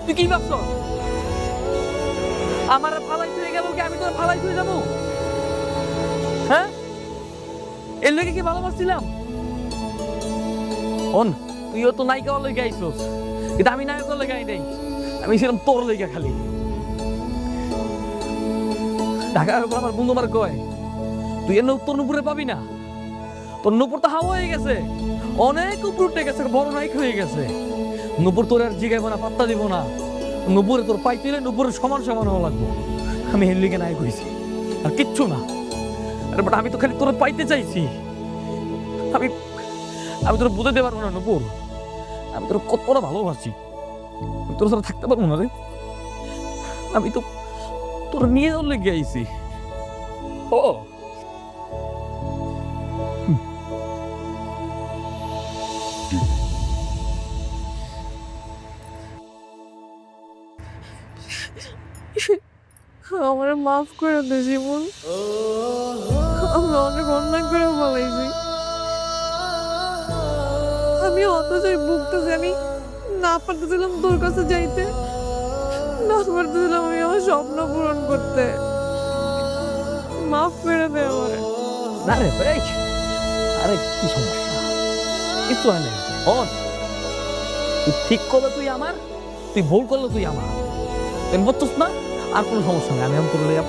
তুই কি ভাবছ আমার ফালাই হয়ে গেল কি আমি তোর ফালাই হয়ে যাবো? হ্যাঁ, এর লেগে কি ভালোবাসছিলাম? তুইও তো নায়িকা লেগে আইসোস, কিন্তু আমি নায়ক লেগে আই নাই। আমি ছিলাম তোর লেগে খালি। ঢাকার উপর আমার বন্ধু আমার কয় তুই এর উত্তর নুপুরে পাবি না, তোর নুপুর তো হাওয়া হয়ে গেছে, অনেক উপর উঠে গেছে, বড় নায়ক হয়ে গেছে। নুপুর তোর আর জিগাইব না, পাত্তা দিব না। নুপুরে তোর পাইতে হলে নুপুরের সমান সমান হওয়া লাগবো। আমি এর লিগে নায়ক হয়েছি, আর কিচ্ছু না। আরে বাট আমি তো খালি তোর পাইতে চাইছি। আমি আমি তোর বুঝাতে পারবো না নুপুর, আমি তোর কতটা ভালোবাসি। তোর সাথে থাকতে পারবো না রে। আমি তো তোর নিয়ে যাওয়ার লেগে আইছি। ও আমার মাফ করে দে জীবন, আমি অনেক অন্যায় করে বলাইছি। আমি অথচই ভুগতেছি, আমি না পারতেছিলাম তোর কাছে যাইতে, না পারতেছিলাম আমি আমার স্বপ্ন পূরণ করতে। মাফ করে দে আমার। না রে ভাই, আরে কি সমস্যা? কিছু হয় না। তুই ঠিক করলে তুই আমার, তুই ভুল করলে তুই আমার। তুই বুঝছিস না? আর কোনো সমস্যা নেই, আমি তোর লইয়া